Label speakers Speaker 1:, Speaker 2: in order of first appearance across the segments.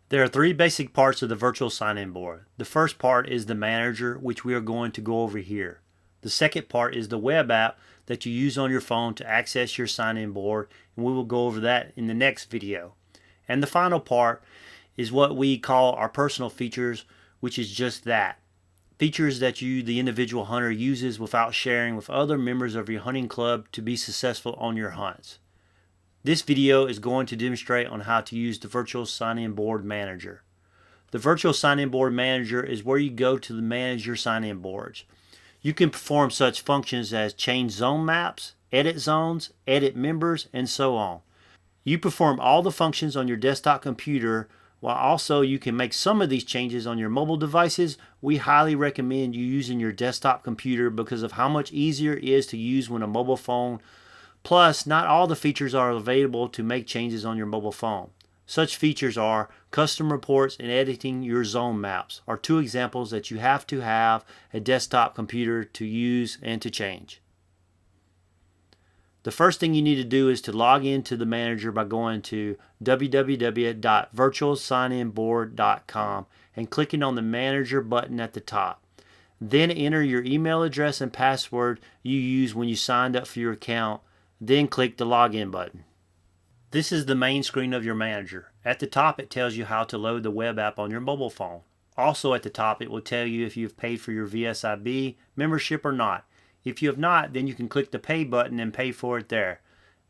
Speaker 1: There are three basic parts of the virtual sign-in board. The first part is the manager, which we are going to go over here. The second part is the web app that you use on your phone to access your sign-in board, and we will go over that in the next video. And the final part is what we call our personal features, which is just that. Features that you, the individual hunter, uses without sharing with other members of your hunting club to be successful on your hunts. This video is going to demonstrate on how to use the Virtual Sign-In Board Manager. The Virtual Sign-In Board Manager is where you go to manage your sign-in boards. You can perform such functions as change zone maps, edit zones, edit members, and so on. You perform all the functions on your desktop computer, while also you can make some of these changes on your mobile devices. We highly recommend you using your desktop computer because of how much easier it is to use when a mobile phone. Plus, not all the features are available to make changes on your mobile phone. Such features are custom reports and editing your zone maps are two examples that you have to have a desktop computer to use and to change. The first thing you need to do is to log into the manager by going to www.virtualsigninboard.com and clicking on the manager button at the top. Then enter your email address and password you used when you signed up for your account. Then click the login button. This is the main screen of your manager. At the top it tells you how to load the web app on your mobile phone. Also at the top it will tell you if you've paid for your VSIB membership or not. If you have not, then you can click the pay button and pay for it there.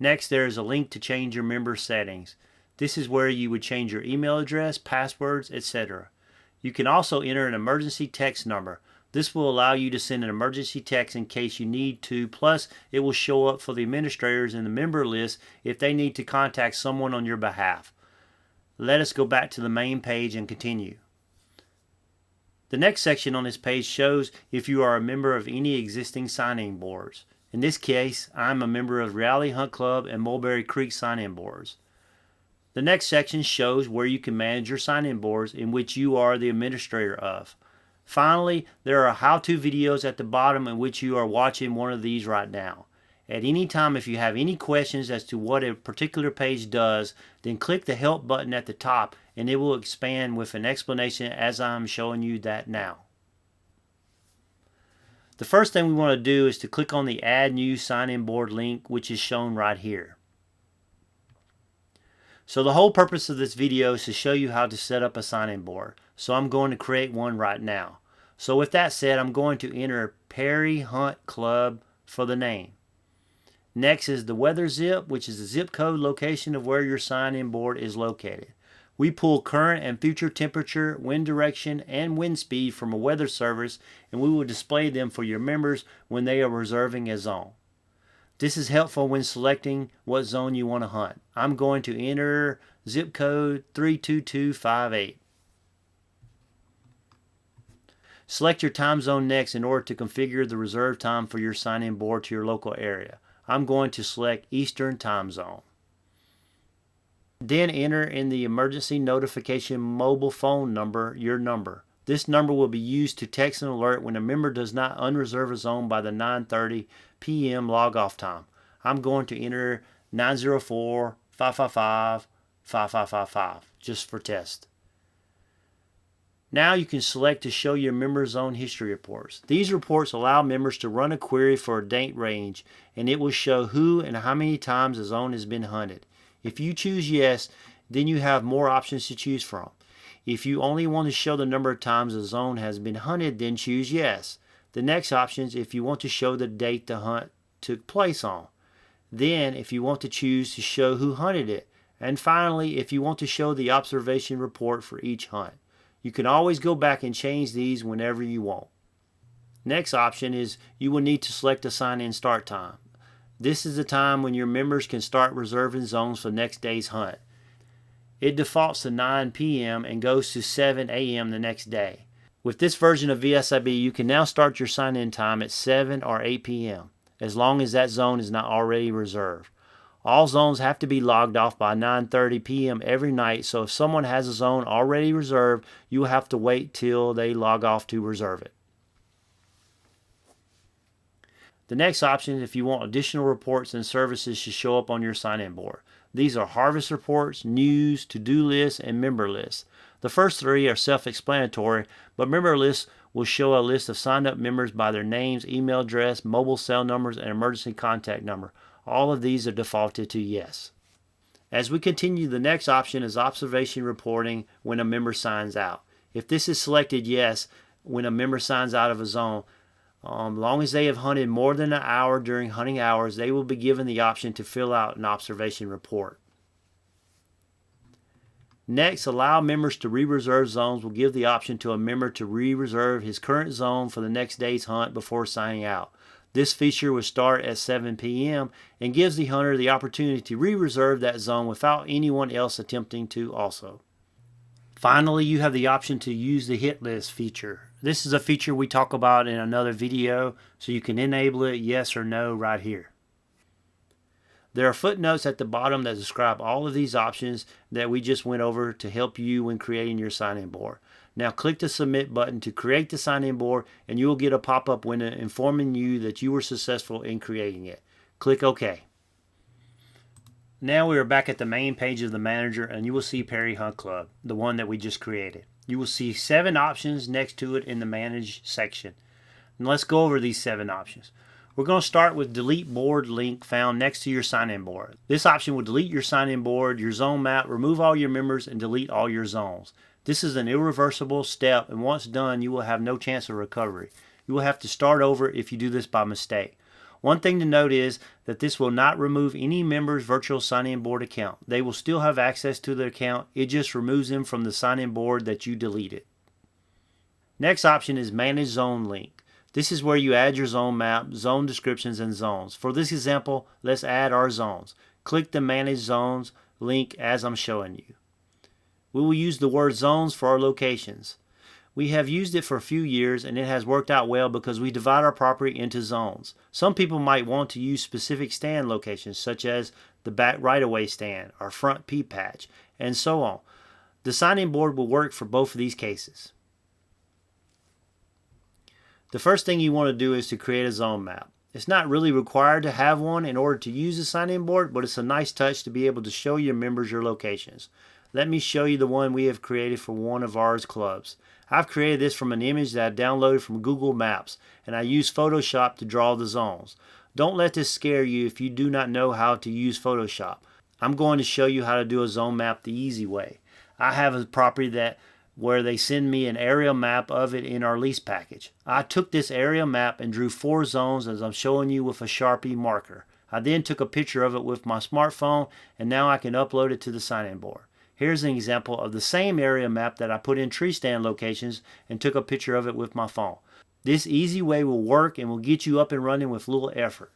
Speaker 1: Next, there is a link to change your member settings. This is where you would change your email address, passwords, etc. You can also enter an emergency text number. This will allow you to send an emergency text in case you need to, plus it will show up for the administrators in the member list if they need to contact someone on your behalf. Let us go back to the main page and continue. The next section on this page shows if you are a member of any existing sign-in boards. In this case, I'm a member of Reality Hunt Club and Mulberry Creek sign-in boards. The next section shows where you can manage your sign-in boards in which you are the administrator of. Finally, there are how-to videos at the bottom in which you are watching one of these right now. At any time, if you have any questions as to what a particular page does, then click the help button at the top and it will expand with an explanation as I'm showing you that now. The first thing we want to do is to click on the Add New Sign-In Board link, which is shown right here. So the whole purpose of this video is to show you how to set up a sign-in board. So I'm going to create one right now. So with that said, I'm going to enter Perry Hunt Club for the name. Next is the weather zip, which is the zip code location of where your sign-in board is located. We pull current and future temperature, wind direction, and wind speed from a weather service, and we will display them for your members when they are reserving a zone. This is helpful when selecting what zone you want to hunt. I'm going to enter zip code 32258. Select your time zone next in order to configure the reserve time for your sign-in board to your local area. I'm going to select Eastern Time Zone. Then enter in the emergency notification mobile phone number your number. This number will be used to text an alert when a member does not unreserve a zone by the 9:30 p.m. log-off time. I'm going to enter 904-555-5555 just for test. Now you can select to show your member zone history reports. These reports allow members to run a query for a date range, and it will show who and how many times a zone has been hunted. If you choose yes, then you have more options to choose from. If you only want to show the number of times a zone has been hunted, then choose yes. The next option is if you want to show the date the hunt took place on. Then if you want to choose to show who hunted it. And finally, if you want to show the observation report for each hunt. You can always go back and change these whenever you want. Next option is you will need to select a sign-in start time. This is the time when your members can start reserving zones for next day's hunt. It defaults to 9 p.m. and goes to 7 a.m. the next day. With this version of VSIB, you can now start your sign-in time at 7 or 8 p.m. as long as that zone is not already reserved. All zones have to be logged off by 9:30 p.m. every night, so if someone has a zone already reserved, you will have to wait till they log off to reserve it. The next option is if you want additional reports and services to show up on your sign-in board. These are harvest reports, news, to-do lists, and member lists. The first three are self-explanatory, but member lists will show a list of signed up members by their names, email address, mobile cell numbers, and emergency contact number. All of these are defaulted to yes. As we continue, the next option is observation reporting when a member signs out. If this is selected yes, when a member signs out of a zone, long as they have hunted more than an hour during hunting hours, they will be given the option to fill out an observation report. Next, allow members to re-reserve zones will give the option to a member to re-reserve his current zone for the next day's hunt before signing out. This feature will start at 7 p.m. and gives the hunter the opportunity to re-reserve that zone without anyone else attempting to also. Finally, you have the option to use the hit list feature. This is a feature we talk about in another video, so you can enable it yes or no right here. There are footnotes at the bottom that describe all of these options that we just went over to help you when creating your sign-in board. Now click the submit button to create the sign-in board, and you will get a pop-up window informing you that you were successful in creating it. Click OK. Now we are back at the main page of the manager, and you will see Perry Hunt Club, the one that we just created. You will see 7 options next to it in the Manage section. And let's go over these 7 options. We're going to start with Delete Board link found next to your sign-in board. This option will delete your sign-in board, your zone map, remove all your members, and delete all your zones. This is an irreversible step, and once done, you will have no chance of recovery. You will have to start over if you do this by mistake. One thing to note is that this will not remove any member's virtual sign-in board account. They will still have access to their account. It just removes them from the sign-in board that you deleted. Next option is Manage Zone link. This is where you add your zone map, zone descriptions, and zones. For this example, let's add our zones. Click the Manage Zones link as I'm showing you. We will use the word zones for our locations. We have used it for a few years, and it has worked out well because we divide our property into zones. Some people might want to use specific stand locations, such as the back right-of-way stand, our front pea patch, and so on. The sign-in board will work for both of these cases. The first thing you want to do is to create a zone map. It's not really required to have one in order to use a sign-in board, but it's a nice touch to be able to show your members your locations. Let me show you the one we have created for one of ours clubs. I've created this from an image that I downloaded from Google Maps, and I used Photoshop to draw the zones. Don't let this scare you if you do not know how to use Photoshop. I'm going to show you how to do a zone map the easy way. I have a property where they send me an area map of it in our lease package. I took this area map and drew 4 zones as I'm showing you with a Sharpie marker. I then took a picture of it with my smartphone, and now I can upload it to the sign-in board. Here's an example of the same area map that I put in tree stand locations and took a picture of it with my phone. This easy way will work and will get you up and running with little effort.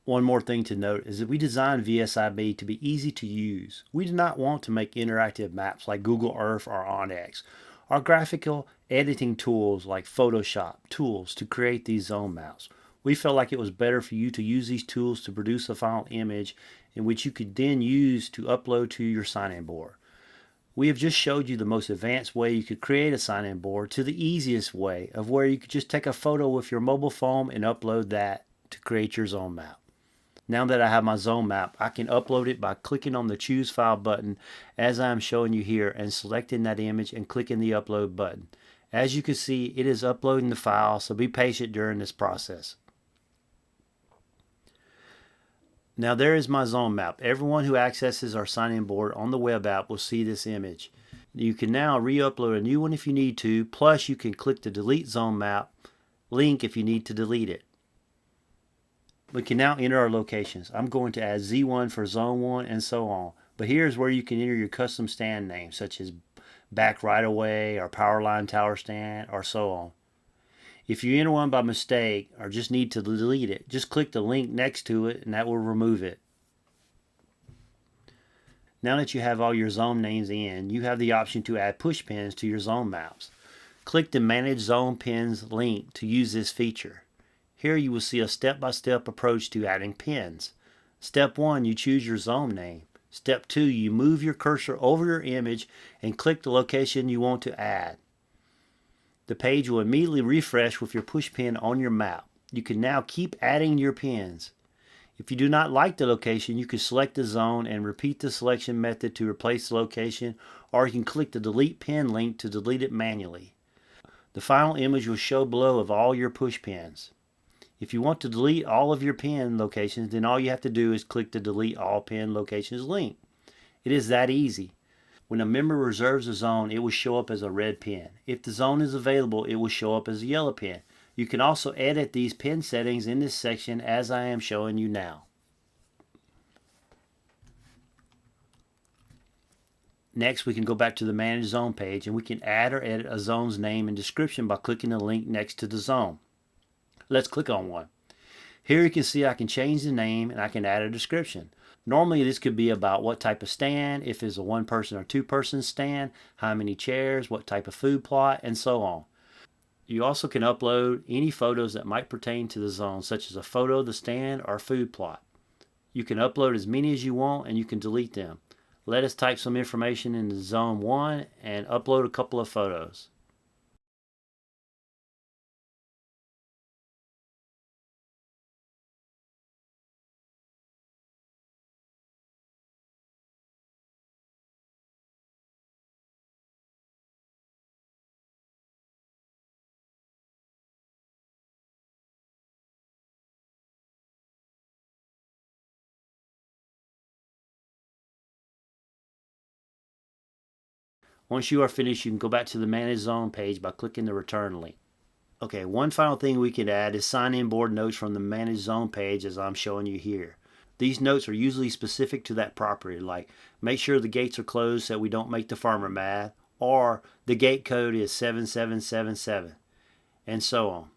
Speaker 1: One more thing to note is that we designed VSIB to be easy to use. We did not want to make interactive maps like Google Earth or OnX. Our graphical editing tools like Photoshop tools to create these zone maps. We felt like it was better for you to use these tools to produce a final image in which you could then use to upload to your sign-in board. We have just showed you the most advanced way you could create a sign-in board to the easiest way of where you could just take a photo with your mobile phone and upload that to create your zone map. Now that I have my zone map, I can upload it by clicking on the Choose File button as I am showing you here and selecting that image and clicking the Upload button. As you can see, it is uploading the file, so be patient during this process. Now there is my zone map. Everyone who accesses our sign-in board on the web app will see this image. You can now re-upload a new one if you need to, plus you can click the Delete Zone Map link if you need to delete it. We can now enter our locations. I'm going to add Z1 for Zone 1 and so on. But here's where you can enter your custom stand names, such as back right away or power line tower stand or so on. If you enter one by mistake or just need to delete it, just click the link next to it and that will remove it. Now that you have all your zone names in, you have the option to add push pins to your zone maps. Click the Manage Zone Pins link to use this feature. Here you will see a step-by-step approach to adding pins. Step 1, you choose your zone name. Step 2, you move your cursor over your image and click the location you want to add. The page will immediately refresh with your push pin on your map. You can now keep adding your pins. If you do not like the location, you can select the zone and repeat the selection method to replace the location, or you can click the delete pin link to delete it manually. The final image will show below of all your push pins. If you want to delete all of your pin locations, then all you have to do is click the delete all pin locations link. It is that easy. When a member reserves a zone, it will show up as a red pin. If the zone is available, it will show up as a yellow pin. You can also edit these pin settings in this section as I am showing you now. Next, we can go back to the Manage Zone page and we can add or edit a zone's name and description by clicking the link next to the zone. Let's click on one. Here you can see I can change the name and I can add a description. Normally this could be about what type of stand, if it's a one-person or two-person stand, how many chairs, what type of food plot, and so on. You also can upload any photos that might pertain to the zone, such as a photo of the stand or food plot. You can upload as many as you want and you can delete them. Let us type some information into Zone 1 and upload a couple of photos. Once you are finished, you can go back to the Manage Zone page by clicking the return link. Okay, one final thing we can add is sign-in board notes from the Manage Zone page as I'm showing you here. These notes are usually specific to that property, like make sure the gates are closed so we don't make the farmer mad, or the gate code is 7777, and so on.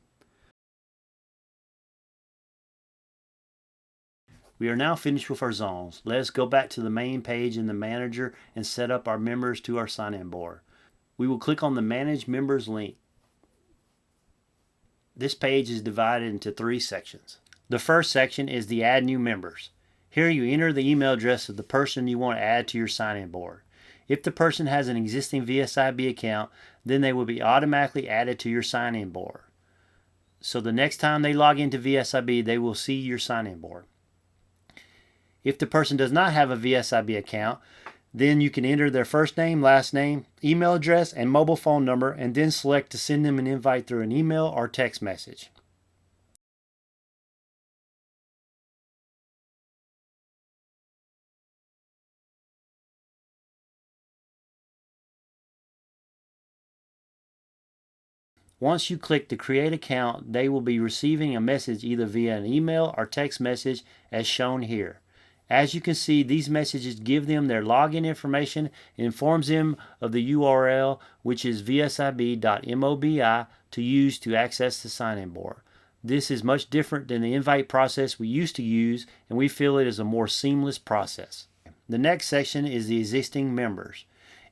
Speaker 1: We are now finished with our zones. Let us go back to the main page in the manager and set up our members to our sign-in board. We will click on the Manage Members link. This page is divided into 3 sections. The first section is the Add New Members. Here you enter the email address of the person you want to add to your sign-in board. If the person has an existing VSIB account, then they will be automatically added to your sign-in board. So the next time they log into VSIB, they will see your sign-in board. If the person does not have a VSIB account, then you can enter their first name, last name, email address, and mobile phone number, and then select to send them an invite through an email or text message. Once you click the Create Account, they will be receiving a message either via an email or text message as shown here. As you can see, these messages give them their login information and informs them of the URL, which is vsib.mobi, to use to access the sign-in board. This is much different than the invite process we used to use, and we feel it is a more seamless process. The next section is the existing members.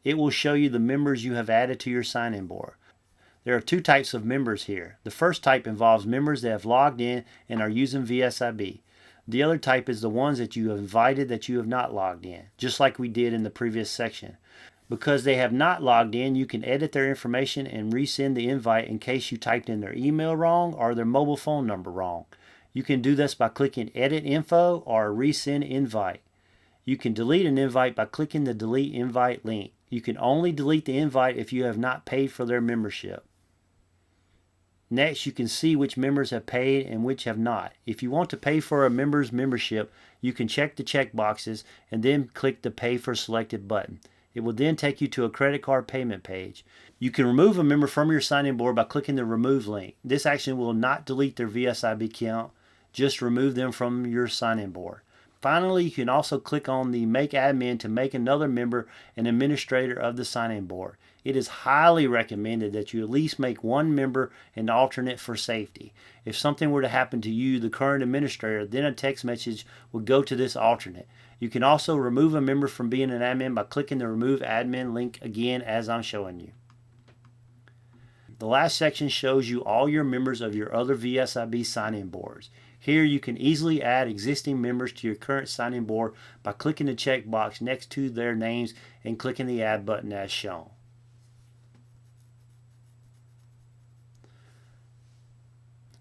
Speaker 1: It will show you the members you have added to your sign-in board. There are 2 types of members here. The first type involves members that have logged in and are using VSIB. The other type is the ones that you have invited that you have not logged in, just like we did in the previous section. Because they have not logged in, you can edit their information and resend the invite in case you typed in their email wrong or their mobile phone number wrong. You can do this by clicking Edit Info or Resend Invite. You can delete an invite by clicking the Delete Invite link. You can only delete the invite if you have not paid for their membership. Next, you can see which members have paid and which have not. If you want to pay for a member's membership, you can check the check boxes and then click the Pay for Selected button. It will then take you to a credit card payment page. You can remove a member from your sign-in board by clicking the Remove link. This action will not delete their VSIB account, just remove them from your sign-in board. Finally, you can also click on the Make Admin to make another member an administrator of the sign-in board. It is highly recommended that you at least make one member an alternate for safety. If something were to happen to you, the current administrator, then a text message would go to this alternate. You can also remove a member from being an admin by clicking the Remove Admin link again as I'm showing you. The last section shows you all your members of your other VSIB sign-in boards. Here you can easily add existing members to your current sign-in board by clicking the checkbox next to their names and clicking the Add button as shown.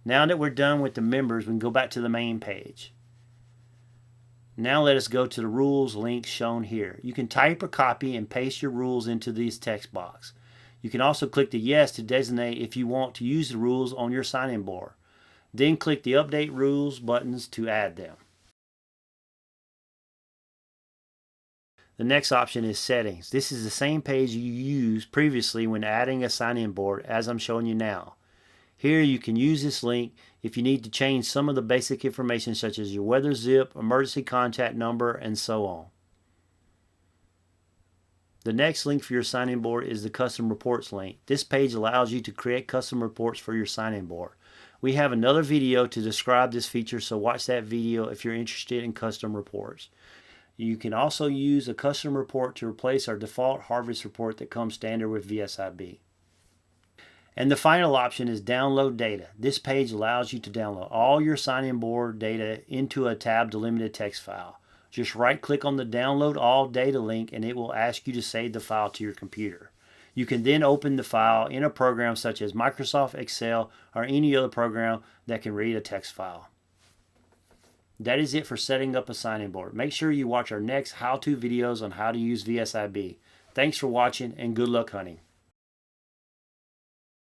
Speaker 1: Now that we're done with the members, we can go back to the main page. Now let us go to the rules link shown here. You can type or copy and paste your rules into this text box. You can also click the yes to designate if you want to use the rules on your sign-in board. Then click the update rules buttons to add them. The next option is settings. This is the same page you used previously when adding a sign-in board as I'm showing you now. Here you can use this link if you need to change some of the basic information such as your weather zip, emergency contact number, and so on. The next link for your sign-in board is the custom reports link. This page allows you to create custom reports for your sign-in board. We have another video to describe this feature, so watch that video if you're interested in custom reports. You can also use a custom report to replace our default harvest report that comes standard with VSIB. And the final option is download data. This page allows you to download all your sign-in board data into a tab delimited text file. Just right-click on the download all data link and it will ask you to save the file to your computer. You can then open the file in a program such as Microsoft Excel or any other program that can read a text file. That is it for setting up a sign-in board. Make sure you watch our next how-to videos on how to use VSIB. Thanks for watching and good luck hunting.